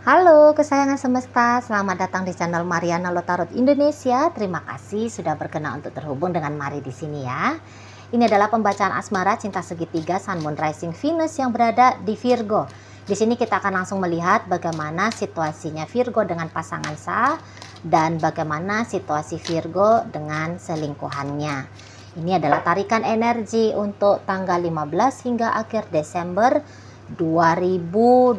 Halo kesayangan semesta, selamat datang di channel Mariana Lotarot Indonesia. Terima kasih sudah berkenan untuk terhubung dengan Mari di sini ya. Ini adalah pembacaan asmara cinta segitiga Sun Moon Rising Venus yang berada di Virgo. Di sini kita akan langsung melihat bagaimana situasinya Virgo dengan pasangan sah dan bagaimana situasi Virgo dengan selingkuhannya. Ini adalah tarikan energi untuk tanggal 15 hingga akhir Desember 2024.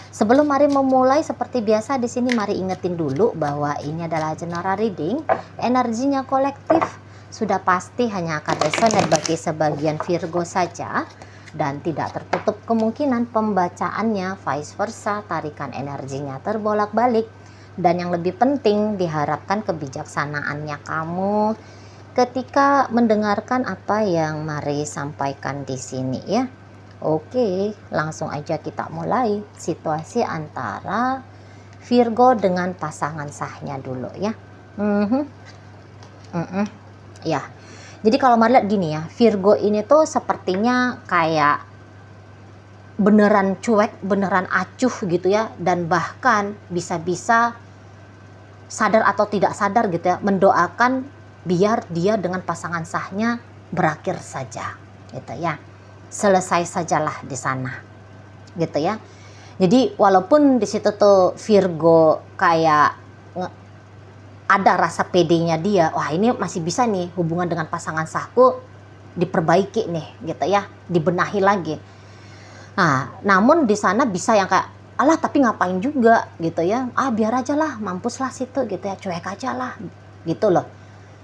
Sebelum mari memulai, seperti biasa di sini mari ingetin dulu bahwa ini adalah general reading, energinya kolektif, sudah pasti hanya akan resonate bagi sebagian Virgo saja dan tidak tertutup kemungkinan pembacaannya vice versa, tarikan energinya terbolak-balik. Dan yang lebih penting, diharapkan kebijaksanaannya kamu ketika mendengarkan apa yang Mari sampaikan di sini ya. Oke, langsung aja kita mulai situasi antara Virgo dengan pasangan sahnya dulu ya. Ya. Jadi kalau Mari lihat gini ya, Virgo ini tuh sepertinya kayak beneran cuek, beneran acuh gitu ya, dan bahkan bisa-bisa sadar atau tidak sadar gitu ya, mendoakan biar dia dengan pasangan sahnya berakhir saja gitu ya, selesai sajalah di sana gitu ya. Jadi walaupun di situ tuh Virgo kayak ada rasa pedenya dia, wah ini masih bisa nih hubungan dengan pasangan sahku diperbaiki nih gitu ya, dibenahi lagi. Nah, namun di sana bisa yang kayak, alah tapi ngapain juga gitu ya, biar aja lah, mampuslah situ gitu ya, cuek aja lah gitu loh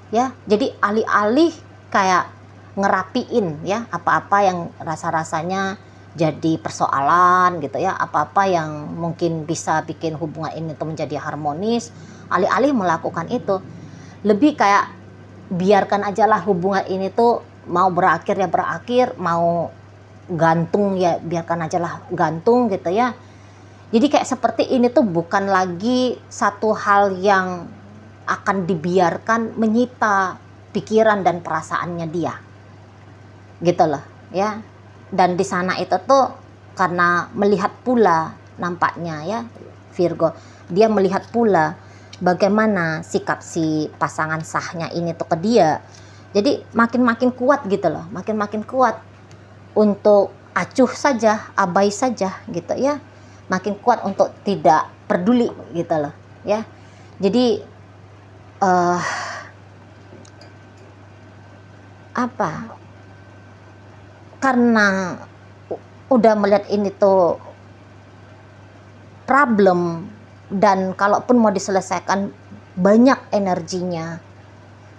ya. Jadi alih-alih kayak ngerapiin ya apa-apa yang rasa-rasanya jadi persoalan gitu ya, apa-apa yang mungkin bisa bikin hubungan ini tuh menjadi harmonis, alih-alih melakukan itu, lebih kayak biarkan aja lah hubungan ini tuh mau berakhir ya berakhir, mau gantung ya biarkan aja lah gantung gitu ya. Jadi kayak seperti ini tuh bukan lagi satu hal yang akan dibiarkan menyita pikiran dan perasaannya dia gitu loh ya. Dan di sana itu tuh karena melihat pula nampaknya ya Virgo, dia melihat pula bagaimana sikap si pasangan sahnya ini tuh ke dia. Jadi makin kuat gitu loh, makin kuat untuk acuh saja, abai saja gitu ya, makin kuat untuk tidak peduli gitu loh ya. Jadi karena udah melihat ini tuh problem, dan kalaupun mau diselesaikan banyak energinya,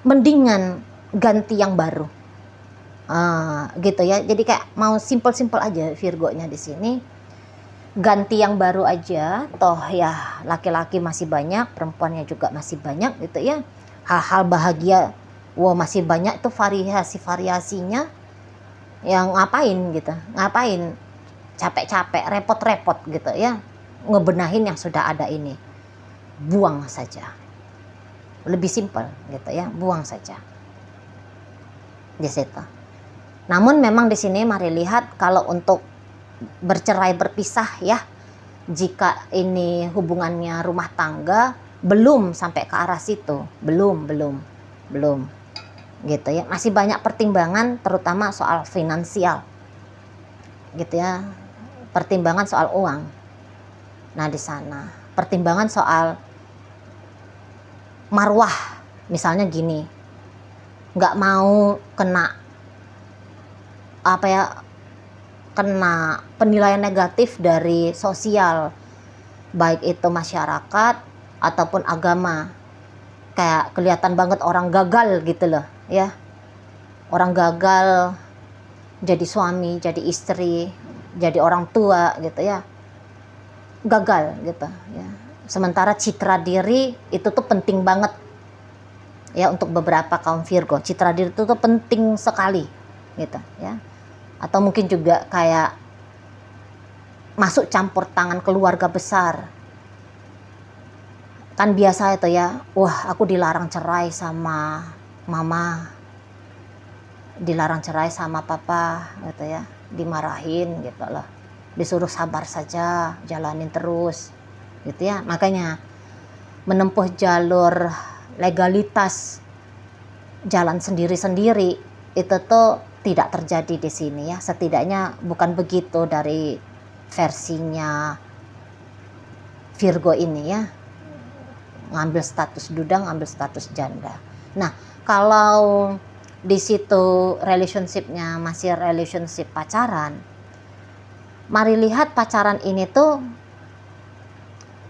mendingan ganti yang baru. Gitu ya. Jadi kayak mau simple aja Virgonya di sini, ganti yang baru aja, toh ya laki-laki masih banyak, perempuannya juga masih banyak gitu ya. Hal-hal bahagia masih banyak tuh variasinya. Yang ngapain capek-capek, repot-repot gitu ya, ngebenahin yang sudah ada ini. Buang saja, lebih simple gitu ya, buang saja di situ. Namun memang di sini mari lihat kalau untuk bercerai berpisah ya, jika ini hubungannya rumah tangga, belum sampai ke arah situ, belum gitu ya. Masih banyak pertimbangan, terutama soal finansial gitu ya, pertimbangan soal uang. Nah di sana pertimbangan soal marwah, misalnya gini, nggak mau kena penilaian negatif dari sosial, baik itu masyarakat ataupun agama. Kayak kelihatan banget orang gagal gitu loh ya, orang gagal jadi suami, jadi istri, jadi orang tua gitu ya, gagal gitu ya. Sementara citra diri itu tuh penting banget ya untuk beberapa kaum Virgo. Citra diri itu tuh penting sekali gitu ya. Atau mungkin juga kayak masuk campur tangan keluarga besar. Kan biasa itu ya, wah aku dilarang cerai sama mama, dilarang cerai sama papa gitu ya, dimarahin gitu loh disuruh sabar saja, jalanin terus gitu ya. Makanya menempuh jalur legalitas, jalan sendiri-sendiri itu tuh tidak terjadi di sini ya. Setidaknya bukan begitu dari versinya Virgo ini ya. Ngambil status duda, ngambil status janda. Nah, kalau di situ relationship-nya masih relationship pacaran, mari lihat pacaran ini tuh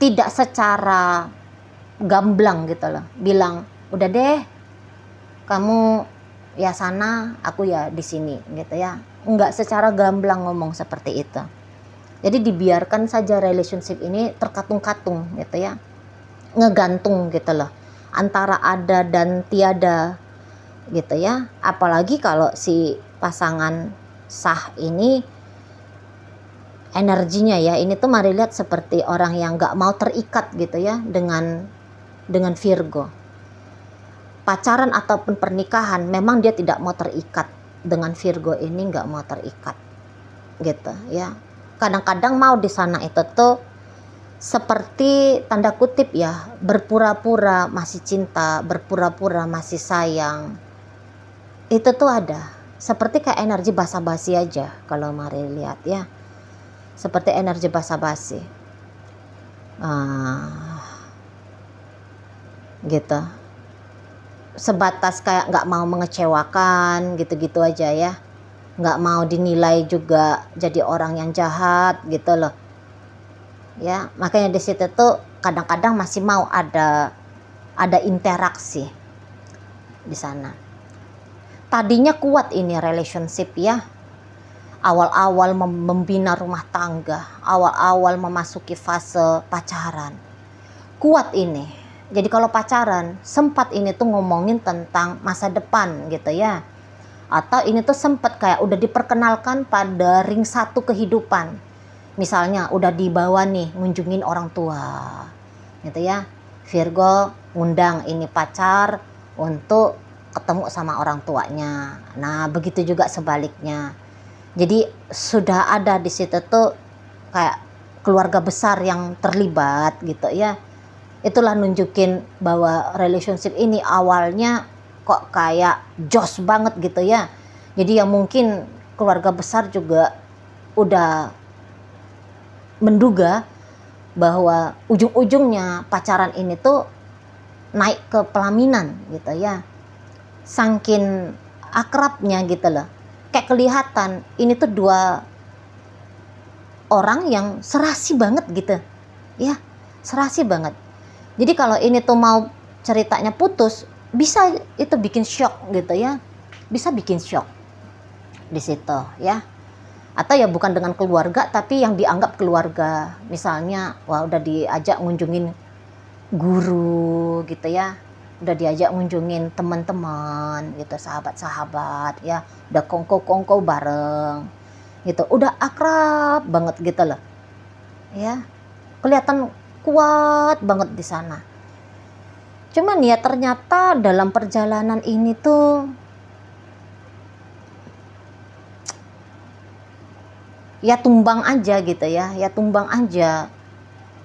tidak secara gamblang gitu loh. Bilang, udah deh, kamu ya sana, aku ya di sini gitu ya. Enggak secara gamblang ngomong seperti itu. Jadi dibiarkan saja relationship ini terkatung-katung gitu ya. Ngegantung gitu loh. Antara ada dan tiada gitu ya. Apalagi kalau si pasangan sah ini energinya ya, ini tuh mari lihat seperti orang yang gak mau terikat gitu ya dengan Virgo. Pacaran ataupun pernikahan memang dia tidak mau terikat dengan Virgo ini, gak mau terikat gitu ya. Kadang-kadang mau di sana itu tuh seperti tanda kutip ya, berpura-pura masih cinta, berpura-pura masih sayang. Itu tuh ada seperti kayak energi basa-basi aja kalau mari lihat ya, seperti energi basa-basi gitu, sebatas kayak nggak mau mengecewakan gitu-gitu aja ya, nggak mau dinilai juga jadi orang yang jahat gitu loh ya. Makanya di situ tuh kadang-kadang masih mau ada interaksi di sana. Tadinya kuat ini relationship ya, awal-awal membina rumah tangga, awal-awal memasuki fase pacaran, kuat ini. Jadi kalau pacaran sempat ini tuh ngomongin tentang masa depan gitu ya, atau ini tuh sempat kayak udah diperkenalkan pada ring 1 kehidupan. Misalnya udah dibawa nih ngunjungin orang tua gitu ya, Virgo ngundang ini pacar untuk ketemu sama orang tuanya. Nah begitu juga sebaliknya. Jadi sudah ada di situ tuh kayak keluarga besar yang terlibat gitu ya. Itulah nunjukin bahwa relationship ini awalnya kok kayak jos banget gitu ya. Jadi yang mungkin keluarga besar juga udah menduga bahwa ujung-ujungnya pacaran ini tuh naik ke pelaminan gitu ya. Saking akrabnya gitu loh. Kayak kelihatan ini tuh dua orang yang serasi banget gitu. Ya, serasi banget. Jadi kalau ini tuh mau ceritanya putus, bisa itu bikin shock gitu ya. Bisa bikin shock di situ ya. Atau ya bukan dengan keluarga tapi yang dianggap keluarga. Misalnya wah udah diajak ngunjungin guru gitu ya. Udah diajak ngunjungin teman-teman gitu, sahabat-sahabat ya, udah kongko-kongko bareng gitu, udah akrab banget gitu loh ya, kelihatan kuat banget di sana. Cuman ya ternyata dalam perjalanan ini tuh ya tumbang aja gitu ya tumbang aja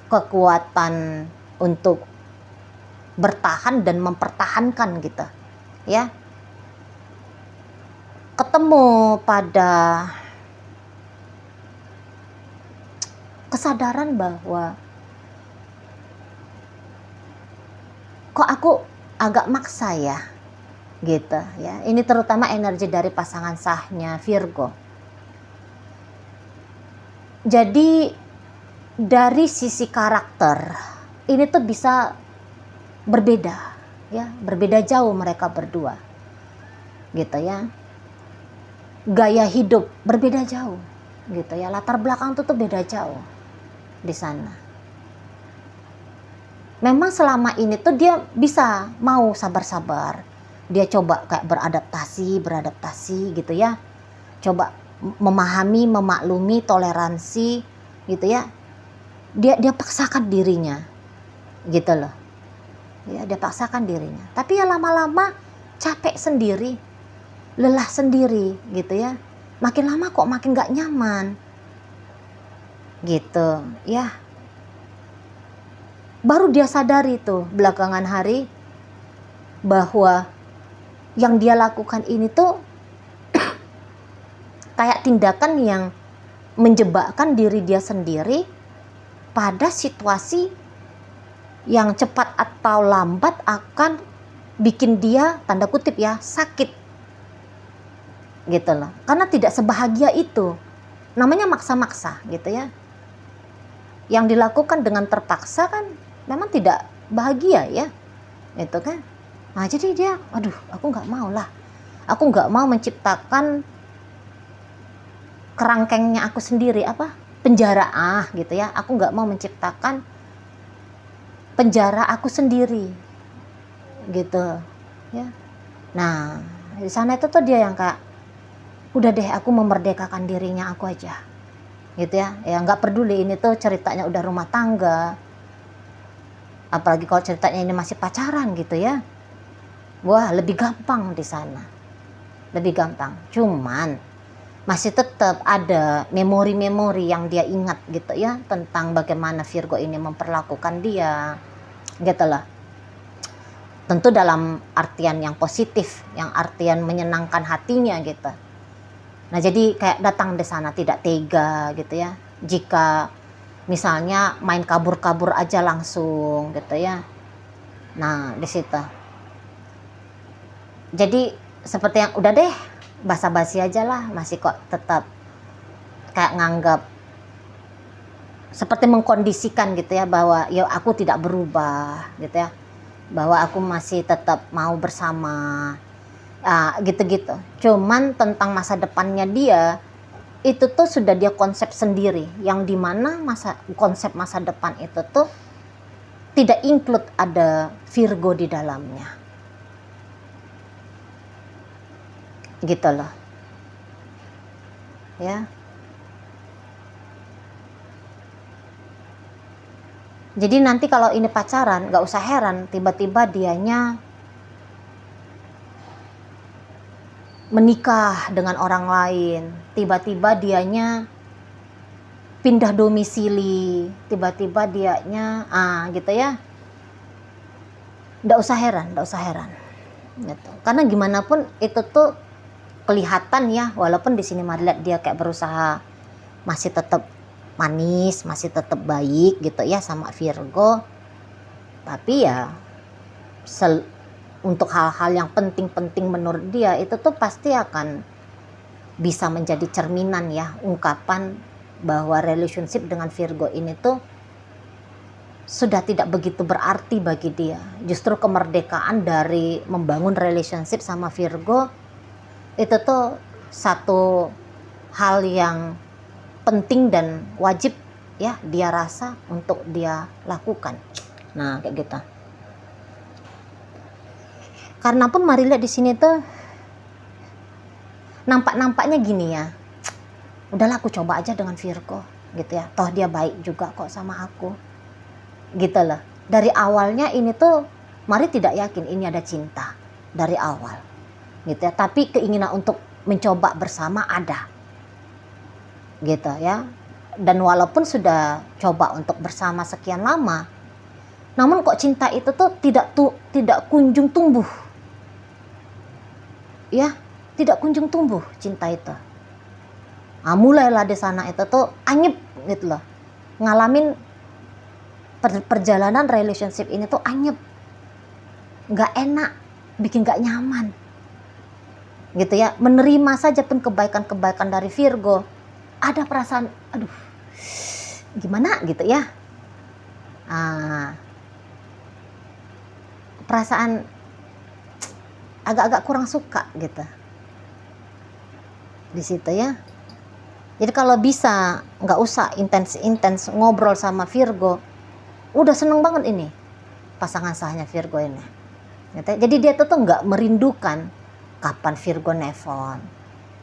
kekuatan untuk bertahan dan mempertahankan gitu ya. Ketemu pada kesadaran bahwa kok aku agak maksa ya gitu ya. Ini terutama energi dari pasangan sahnya Virgo. Jadi dari sisi karakter ini tuh bisa berbeda ya, berbeda jauh mereka berdua gitu ya. Gaya hidup berbeda jauh gitu ya, latar belakang tuh beda jauh di sana. Memang selama ini tuh dia bisa mau sabar-sabar, dia coba kayak beradaptasi gitu ya, coba memahami, memaklumi, toleransi gitu ya. Dia paksakan dirinya gitu loh ya, dia paksakan dirinya. Tapi ya lama-lama capek sendiri, lelah sendiri gitu ya. Makin lama kok makin gak nyaman gitu ya. Baru dia sadari tuh belakangan hari bahwa yang dia lakukan ini tuh kayak tindakan yang menjebakkan diri dia sendiri pada situasi yang cepat atau lambat akan bikin dia, tanda kutip ya, sakit gitu loh. Karena tidak sebahagia itu, namanya maksa-maksa gitu ya. Yang dilakukan dengan terpaksa kan memang tidak bahagia ya, itu kan. Nah jadi dia, aduh aku nggak mau lah, aku nggak mau menciptakan kerangkengnya aku sendiri, apa, penjara gitu ya, aku nggak mau menciptakan penjara aku sendiri gitu ya. Nah di sana itu tuh dia yang kayak udah deh aku memerdekakan dirinya aku aja gitu ya, ya nggak peduli ini tuh ceritanya udah rumah tangga, apalagi kalau ceritanya ini masih pacaran gitu ya, wah lebih gampang di sana, lebih gampang. Cuman masih tetap ada memori-memori yang dia ingat gitu ya, tentang bagaimana Virgo ini memperlakukan dia gitu loh. Tentu dalam artian yang positif, yang artian menyenangkan hatinya gitu. Nah jadi kayak datang di sana tidak tega gitu ya, jika misalnya main kabur-kabur aja langsung gitu ya. Nah di situ jadi seperti yang udah deh basa-basi aja lah, masih kok tetap kayak nganggap seperti mengkondisikan gitu ya, bahwa ya aku tidak berubah gitu ya, bahwa aku masih tetap mau bersama gitu-gitu. Cuman tentang masa depannya dia itu tuh sudah dia konsep sendiri, yang dimana konsep masa depan itu tuh tidak include ada Virgo di dalamnya gitu loh ya. Jadi nanti kalau ini pacaran gak usah heran tiba-tiba dianya menikah dengan orang lain, tiba-tiba dianya pindah domisili, tiba-tiba dianya gitu ya. Nggak usah heran gitu. Karena gimana pun itu tuh kelihatan ya, walaupun di sini Maria lihat dia kayak berusaha masih tetap manis, masih tetap baik gitu ya sama Virgo, tapi ya untuk hal-hal yang penting-penting menurut dia itu tuh pasti akan bisa menjadi cerminan ya, ungkapan bahwa relationship dengan Virgo ini tuh sudah tidak begitu berarti bagi dia. Justru kemerdekaan dari membangun relationship sama Virgo itu tuh satu hal yang penting dan wajib ya dia rasa untuk dia lakukan. Nah kayak gitu. Karena pun mari lihat di sini tuh nampaknya gini ya, udahlah aku coba aja dengan Virgo gitu ya, toh dia baik juga kok sama aku gitu loh. Dari awalnya ini tuh Mari tidak yakin ini ada cinta dari awal gitu ya, tapi keinginan untuk mencoba bersama ada gitu ya. Dan walaupun sudah coba untuk bersama sekian lama, namun kok cinta itu tuh tidak kunjung tumbuh ya, tidak kunjung tumbuh cinta itu. Mulailah di sana itu tuh anyep gitu loh, ngalamin perjalanan relationship ini tuh anyep, nggak enak, bikin nggak nyaman gitu ya. Menerima saja pun kebaikan-kebaikan dari Virgo, ada perasaan aduh gimana gitu ya, perasaan agak-agak kurang suka gitu di situ ya. Jadi kalau bisa nggak usah intens ngobrol sama Virgo, udah seneng banget ini pasangan sahnya Virgo ini gitu. Jadi dia tuh nggak merindukan kapan Virgo nelfon,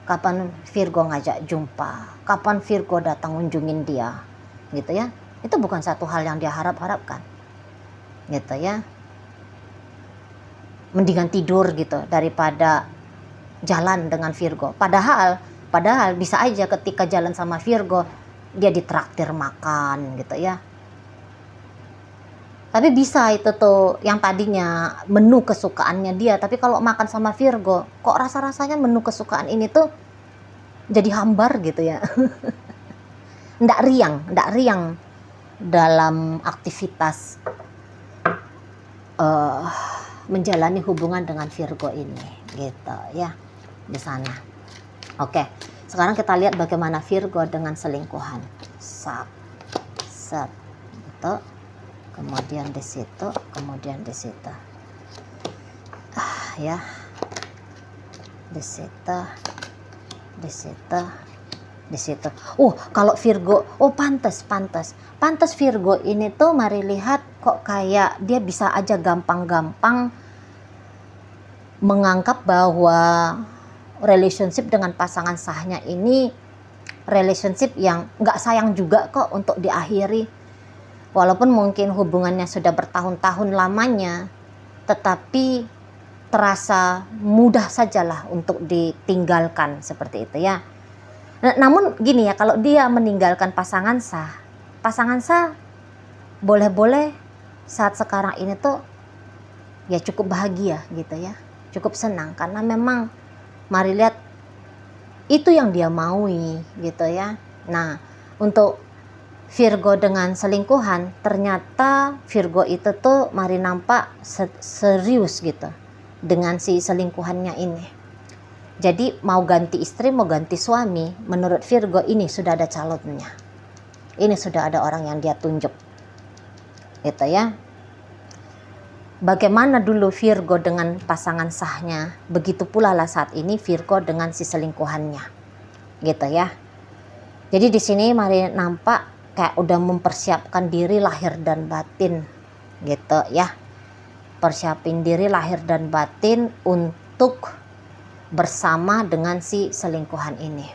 kapan Virgo ngajak jumpa, kapan Virgo datang ngunjungin dia gitu ya. Itu bukan satu hal yang dia harapkan gitu ya. Mendingan tidur gitu daripada jalan dengan Virgo. Padahal bisa aja ketika jalan sama Virgo dia ditraktir makan gitu ya. Tapi bisa itu tuh yang tadinya menu kesukaannya dia, tapi kalau makan sama Virgo, kok rasa-rasanya menu kesukaan ini tuh jadi hambar gitu ya. Nggak riang dalam aktivitas menjalani hubungan dengan Virgo ini gitu ya di sana. Oke, sekarang kita lihat bagaimana Virgo dengan selingkuhan. Set gitu. Kemudian di situ, kemudian di situ. Ya. Di situ. Di situ. Di situ. Kalau Virgo, pantas Virgo ini tuh mari lihat kok kayak dia bisa aja gampang-gampang menganggap bahwa relationship dengan pasangan sahnya ini relationship yang nggak sayang juga kok untuk diakhiri. Walaupun mungkin hubungannya sudah bertahun-tahun lamanya, tetapi terasa mudah sajalah untuk ditinggalkan seperti itu ya. Namun gini ya, kalau dia meninggalkan pasangan sah boleh-boleh saat sekarang ini tuh ya cukup bahagia gitu ya, cukup senang karena memang mari lihat itu yang dia maui gitu ya. Nah, untuk Virgo dengan selingkuhan, ternyata Virgo itu tuh mari nampak serius gitu dengan si selingkuhannya ini. Jadi mau ganti istri, mau ganti suami, menurut Virgo ini sudah ada calonnya. Ini sudah ada orang yang dia tunjuk. Gitu ya. Bagaimana dulu Virgo dengan pasangan sahnya, begitu pula lah saat ini Virgo dengan si selingkuhannya. Gitu ya. Jadi di sini mari nampak kayak udah mempersiapkan diri lahir dan batin gitu ya, persiapin diri lahir dan batin untuk bersama dengan si selingkuhan ini.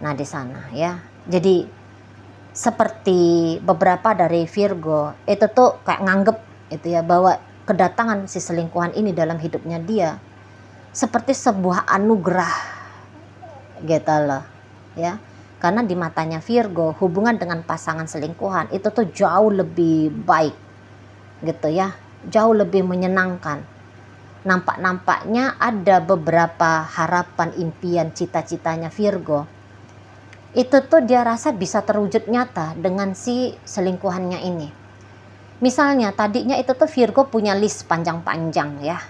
Nah di sana ya, jadi seperti beberapa dari Virgo itu tuh kayak nganggep itu ya bahwa kedatangan si selingkuhan ini dalam hidupnya dia seperti sebuah anugerah gitu loh ya. Karena di matanya Virgo, hubungan dengan pasangan selingkuhan itu tuh jauh lebih baik gitu ya, jauh lebih menyenangkan. Nampaknya ada beberapa harapan, impian, cita-citanya Virgo. Itu tuh dia rasa bisa terwujud nyata dengan si selingkuhannya ini. Misalnya tadinya itu tuh Virgo punya list panjang-panjang ya.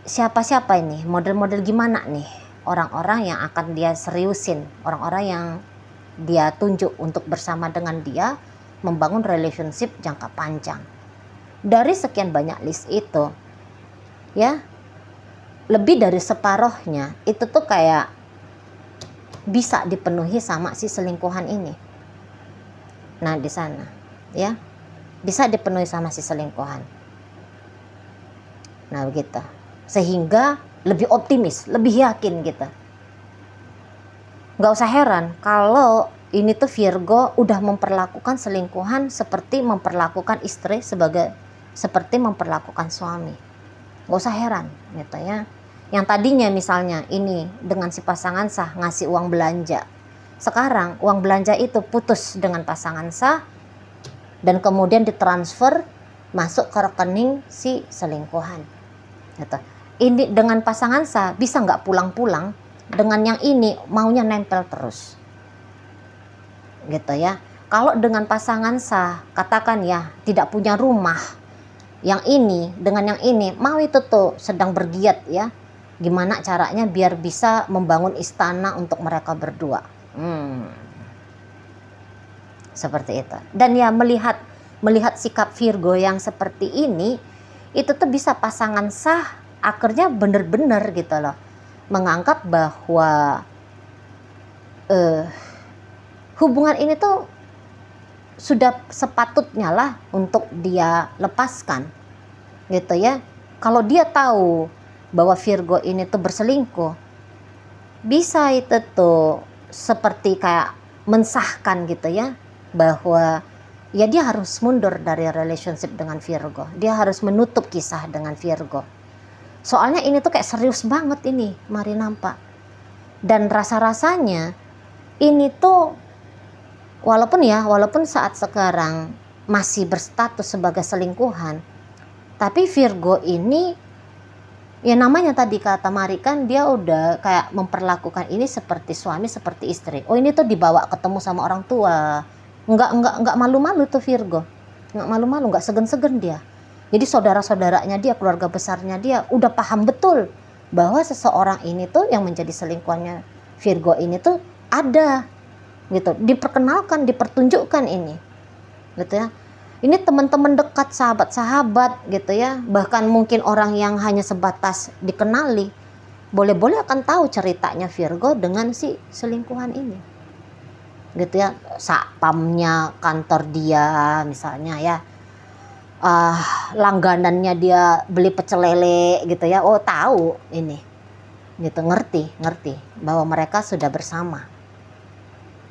Siapa-siapa ini, model-model gimana nih orang-orang yang akan dia seriusin, orang-orang yang dia tunjuk untuk bersama dengan dia membangun relationship jangka panjang. Dari sekian banyak list itu ya, lebih dari separohnya itu tuh kayak bisa dipenuhi sama si selingkuhan ini. Nah di sana ya, bisa dipenuhi sama si selingkuhan. Nah begitu, sehingga lebih optimis, lebih yakin gitu. Gak usah heran kalau ini tuh Virgo udah memperlakukan selingkuhan seperti memperlakukan istri seperti memperlakukan suami. Gak usah heran gitu ya. Yang tadinya misalnya ini dengan si pasangan sah ngasih uang belanja, sekarang uang belanja itu putus dengan pasangan sah dan kemudian ditransfer masuk ke rekening si selingkuhan gitu. Ini dengan pasangan sah bisa nggak pulang-pulang, dengan yang ini maunya nempel terus gitu ya. Kalau dengan pasangan sah katakan ya tidak punya rumah, yang ini dengan yang ini mau itu tuh sedang bergiat ya, gimana caranya biar bisa membangun istana untuk mereka berdua. Seperti itu. Dan ya melihat sikap Virgo yang seperti ini, itu tuh bisa pasangan sah akhirnya bener-bener gitu loh menganggap bahwa hubungan ini tuh sudah sepatutnya lah untuk dia lepaskan gitu ya. Kalau dia tahu bahwa Virgo ini tuh berselingkuh, bisa itu tuh seperti kayak mensahkan gitu ya bahwa ya dia harus mundur dari relationship dengan Virgo, dia harus menutup kisah dengan Virgo. Soalnya ini tuh kayak serius banget ini, mari nampak. Dan rasa-rasanya ini tuh walaupun saat sekarang masih berstatus sebagai selingkuhan, tapi Virgo ini ya namanya tadi kata Mari kan dia udah kayak memperlakukan ini seperti suami seperti istri. Oh ini tuh dibawa ketemu sama orang tua, nggak malu-malu tuh Virgo, nggak malu-malu, nggak segan-segan dia. Jadi saudara-saudaranya dia, keluarga besarnya dia udah paham betul bahwa seseorang ini tuh yang menjadi selingkuhannya Virgo ini tuh ada gitu, diperkenalkan, dipertunjukkan ini gitu ya. Ini teman-teman dekat, sahabat-sahabat gitu ya, bahkan mungkin orang yang hanya sebatas dikenali, boleh-boleh akan tahu ceritanya Virgo dengan si selingkuhan ini gitu ya. Satpamnya kantor dia misalnya ya, langganannya dia beli pecel lele gitu ya, oh tahu ini gitu, ngerti bahwa mereka sudah bersama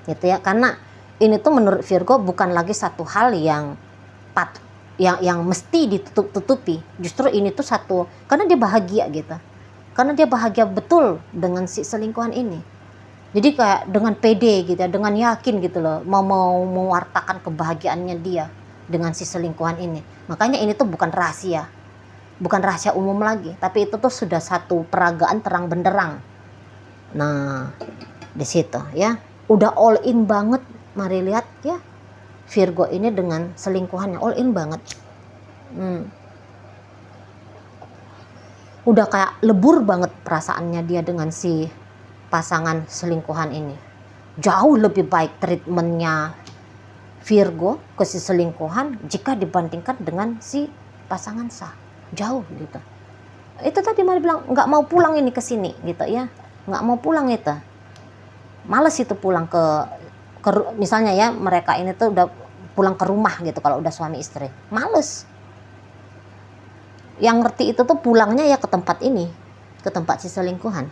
gitu ya. Karena ini tuh menurut Virgo bukan lagi satu hal yang mesti ditutup-tutupi. Justru ini tuh satu, karena dia bahagia gitu, karena dia bahagia betul dengan si selingkuhan ini. Jadi kayak dengan pede gitu ya, dengan yakin gitu loh, mau mewartakan kebahagiaannya dia dengan si selingkuhan ini. Makanya ini tuh bukan rahasia umum lagi, tapi itu tuh sudah satu peragaan terang benderang. Nah di situ ya, udah all in banget. Mari lihat ya, Virgo ini dengan selingkuhannya all in banget. Udah kayak lebur banget perasaannya dia dengan si pasangan selingkuhan ini. Jauh lebih baik treatmentnya Virgo ke si selingkuhan jika dibandingkan dengan si pasangan sah. Jauh gitu. Itu tadi Mari bilang nggak mau pulang ini ke sini gitu ya, nggak mau pulang itu. Males itu pulang ke misalnya ya, mereka ini tuh udah pulang ke rumah gitu kalau udah suami istri, males. Yang ngerti itu tuh pulangnya ya ke tempat ini, ke tempat si selingkuhan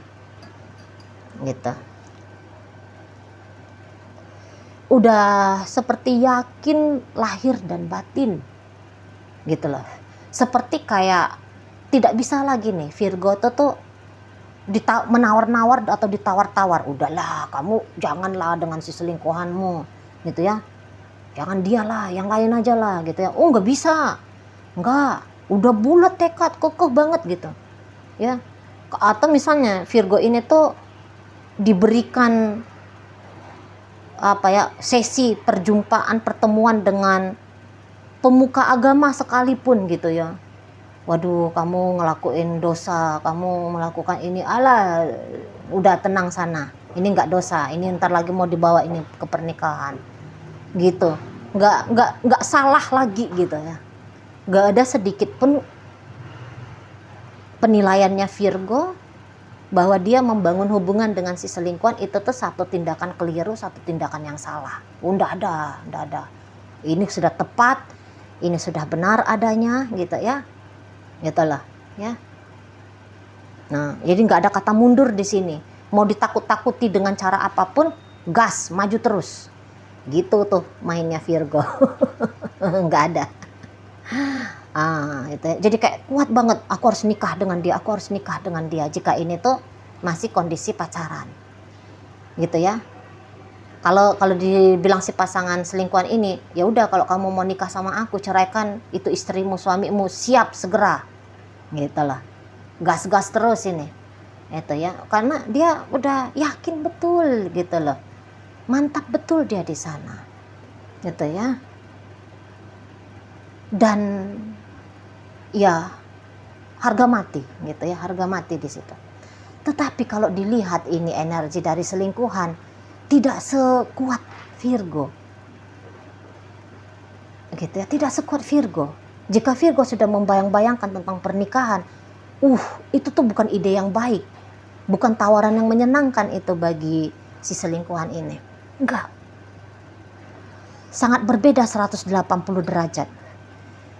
gitu. Udah seperti yakin lahir dan batin gitu loh. Seperti kayak tidak bisa lagi nih Virgo tuh menawar-nawar atau ditawar-tawar. Udahlah kamu janganlah dengan si selingkuhanmu gitu ya, jangan dialah, yang lain aja lah gitu ya. Oh nggak bisa, nggak, udah bulat tekad, kekeh banget gitu ya. Atau misalnya Virgo ini tuh diberikan sesi pertemuan dengan pemuka agama sekalipun gitu ya. Waduh kamu ngelakuin dosa, kamu melakukan ini, alah udah tenang sana, ini nggak dosa, ini ntar lagi mau dibawa ini ke pernikahan gitu. Nggak salah lagi gitu ya. Nggak ada sedikit pun penilaiannya Virgo bahwa dia membangun hubungan dengan si selingkuhan itu tuh satu tindakan keliru, satu tindakan yang salah. Nggak ada. Ini sudah tepat, ini sudah benar adanya gitu ya, gitulah ya. Nah jadi nggak ada kata mundur di sini. Mau ditakut-takuti dengan cara apapun, gas, maju terus. Gitu tuh mainnya Virgo. Nggak ada. Itu ya. Jadi kayak kuat banget, aku harus nikah dengan dia, jika ini tuh masih kondisi pacaran gitu ya. Kalau dibilang si pasangan selingkuhan ini, ya udah kalau kamu mau nikah sama aku, ceraikan itu istrimu, suamimu, siap segera gitu lah. Gas terus ini itu ya, karena dia udah yakin betul gitu loh, mantap betul dia di sana gitu ya. Dan ya harga mati gitu ya, harga mati di situ. Tetapi kalau dilihat ini energi dari selingkuhan tidak sekuat Virgo gitu ya, tidak sekuat Virgo. Jika Virgo sudah membayang-bayangkan tentang pernikahan, itu tuh bukan ide yang baik, bukan tawaran yang menyenangkan itu bagi si selingkuhan ini. Enggak, sangat berbeda 180 derajat.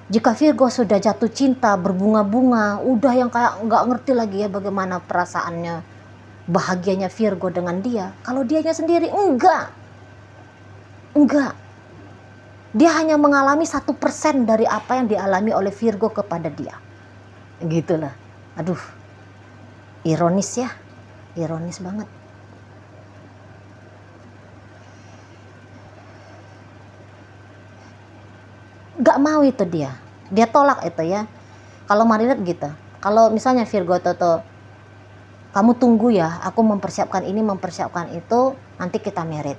Jika Virgo sudah jatuh cinta, berbunga-bunga, udah yang kayak nggak ngerti lagi ya bagaimana perasaannya, bahagianya Virgo dengan dia. Kalau dianya sendiri enggak. Dia hanya mengalami 1% dari apa yang dialami oleh Virgo kepada dia. Gitulah. Aduh, ironis ya, ironis banget. Gak mau itu dia tolak itu ya. Kalau Marinette gitu, kalau misalnya Virgo tuh, kamu tunggu ya, aku mempersiapkan ini mempersiapkan itu, nanti kita merit.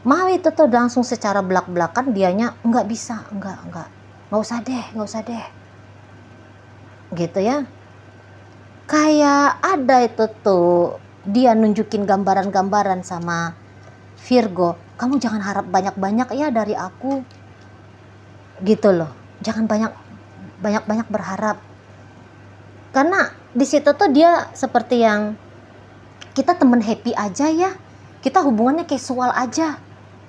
Mau itu tuh langsung secara belak-belakan dianya nggak bisa, nggak usah deh gitu ya. Kayak ada itu tuh dia nunjukin gambaran-gambaran sama Virgo, kamu jangan harap banyak-banyak ya dari aku gitu loh, jangan banyak berharap. Karena di situ tuh dia seperti yang kita temen happy aja ya, kita hubungannya casual aja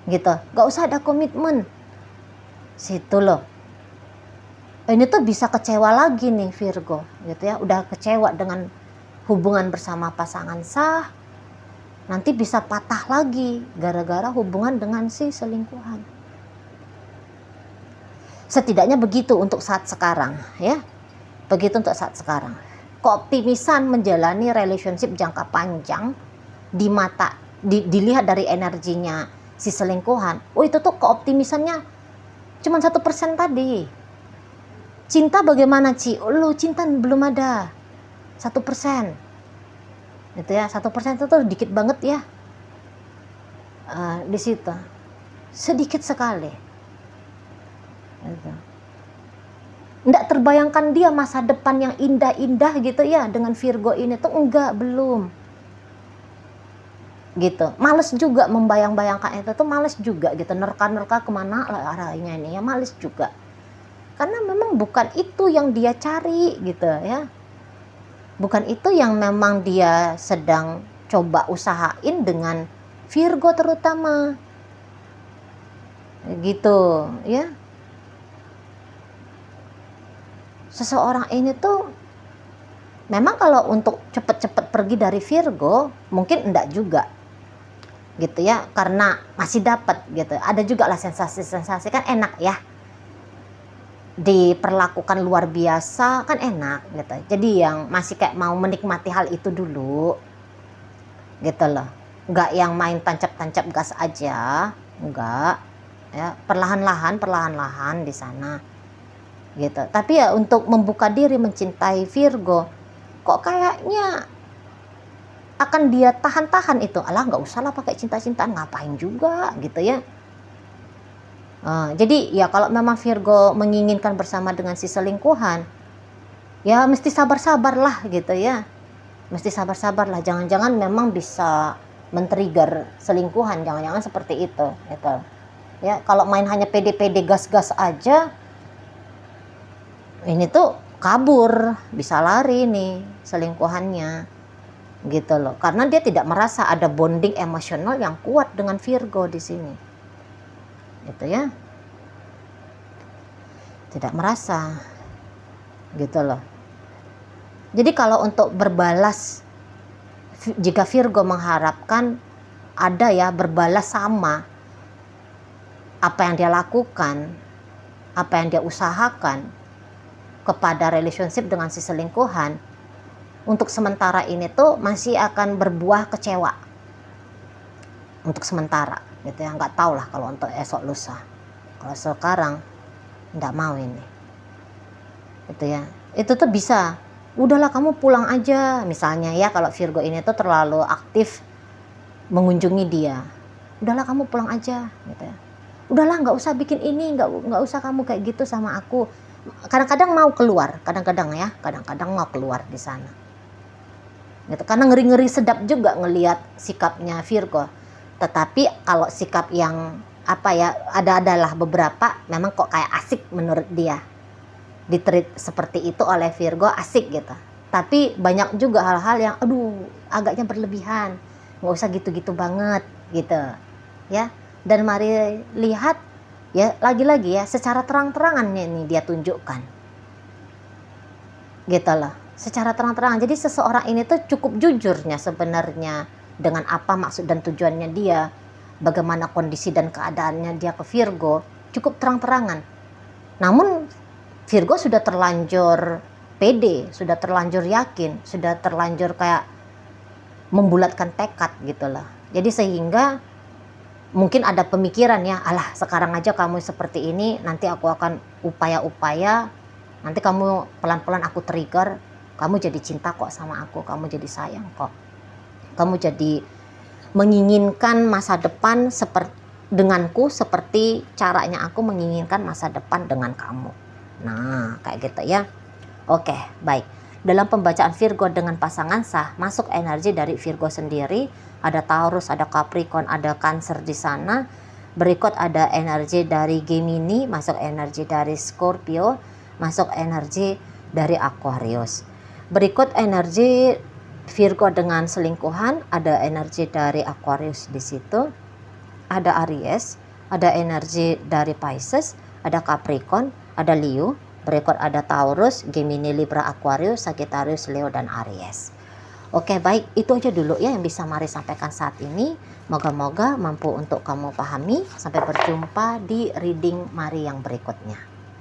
gitu, gak usah ada komitmen situ loh. Ini tuh bisa kecewa lagi nih Virgo gitu ya, udah kecewa dengan hubungan bersama pasangan sah, nanti bisa patah lagi gara-gara hubungan dengan si selingkuhan. Setidaknya begitu untuk saat sekarang ya, begitu untuk saat sekarang. Keoptimisan menjalani relationship jangka panjang dilihat dari energinya si selingkuhan. Oh itu tuh keoptimisannya cuma 1% tadi. Cinta bagaimana Ci? Oh, lu cinta belum ada 1%. Gitu ya, 1% itu tuh dikit banget ya. Di situ sedikit sekali. Gitu. Nggak terbayangkan dia masa depan yang indah-indah gitu ya dengan Virgo ini tuh belum. Gitu, males juga membayang-bayangkan itu tuh, males juga gitu, nerka-nerka kemana arahnya ini ya, males juga. Karena memang bukan itu yang dia cari gitu ya. Bukan itu yang memang dia sedang coba usahain dengan Virgo terutama. Gitu ya. Seseorang ini tuh memang kalau untuk cepet-cepet pergi dari Virgo mungkin enggak juga. Gitu ya, karena masih dapat gitu. Ada juga lah sensasi-sensasi kan enak ya. Diperlakukan luar biasa kan enak gitu. Jadi yang masih kayak mau menikmati hal itu dulu gitu loh, nggak yang main tancap-tancap gas aja, nggak ya, perlahan-lahan di sana gitu. Tapi ya untuk membuka diri mencintai Virgo kok kayaknya akan dia tahan-tahan itu, alah nggak usah lah pakai cinta-cintaan, ngapain juga gitu ya. Jadi ya kalau memang Virgo menginginkan bersama dengan si selingkuhan, ya mesti sabar-sabar lah gitu ya. Mesti sabar-sabar lah, jangan-jangan memang bisa men-trigger selingkuhan, jangan-jangan seperti itu gitu. Ya, kalau main hanya pede-pede gas-gas aja, ini tuh kabur, bisa lari nih selingkuhannya. Gitu loh. Karena dia tidak merasa ada bonding emosional yang kuat dengan Virgo di sini. Gitu ya, tidak merasa gitu loh. Jadi kalau untuk berbalas, jika Virgo mengharapkan ada ya berbalas sama apa yang dia lakukan, apa yang dia usahakan kepada relationship dengan si selingkuhan, untuk sementara ini tuh masih akan berbuah kecewa untuk sementara gitu ya. Nggak tahu lah kalau untuk esok lusa. Kalau sekarang nggak mau ini gitu ya. Itu tuh bisa, udahlah kamu pulang aja misalnya ya, kalau Virgo ini tuh terlalu aktif mengunjungi dia, udahlah kamu pulang aja gitu ya. Udahlah nggak usah bikin ini, nggak usah kamu kayak gitu sama aku. Kadang-kadang mau keluar, kadang-kadang mau keluar di sana gitu, karena ngeri-ngeri sedap juga ngelihat sikapnya Virgo. Tetapi kalau sikap yang apa ya, adalah beberapa memang kok kayak asik menurut dia ditreat seperti itu oleh Virgo, asik gitu. Tapi banyak juga hal-hal yang aduh agaknya berlebihan, nggak usah gitu-gitu banget gitu ya. Dan mari lihat ya, lagi-lagi ya, secara terang-terangannya ini dia tunjukkan gitu loh, secara terang-terangan. Jadi seseorang ini tuh cukup jujurnya sebenarnya dengan apa maksud dan tujuannya dia, bagaimana kondisi dan keadaannya dia ke Virgo, cukup terang-terangan. Namun Virgo sudah terlanjur pede, sudah terlanjur yakin, sudah terlanjur kayak membulatkan tekad gitu lah. Jadi sehingga mungkin ada pemikiran ya, alah sekarang aja kamu seperti ini, nanti aku akan upaya-upaya, nanti kamu pelan-pelan aku trigger, kamu jadi cinta kok sama aku, kamu jadi sayang kok, kamu jadi menginginkan masa depan seperti denganku seperti caranya aku menginginkan masa depan dengan kamu. Nah kayak gitu ya. Oke, baik. Dalam pembacaan Virgo dengan pasangan sah, masuk energi dari Virgo sendiri, ada Taurus, ada Capricorn, ada Cancer di sana. Berikut ada energi dari Gemini, masuk energi dari Scorpio, masuk energi dari Aquarius. Berikut energi Virgo dengan selingkuhan, ada energi dari Aquarius di situ, ada Aries, ada energi dari Pisces, ada Capricorn, ada Leo. Berikut ada Taurus, Gemini, Libra, Aquarius, Sagittarius, Leo, dan Aries. Oke, baik. Itu aja dulu ya yang bisa Mari sampaikan saat ini. Moga-moga mampu untuk kamu pahami. Sampai berjumpa di reading Mari yang berikutnya.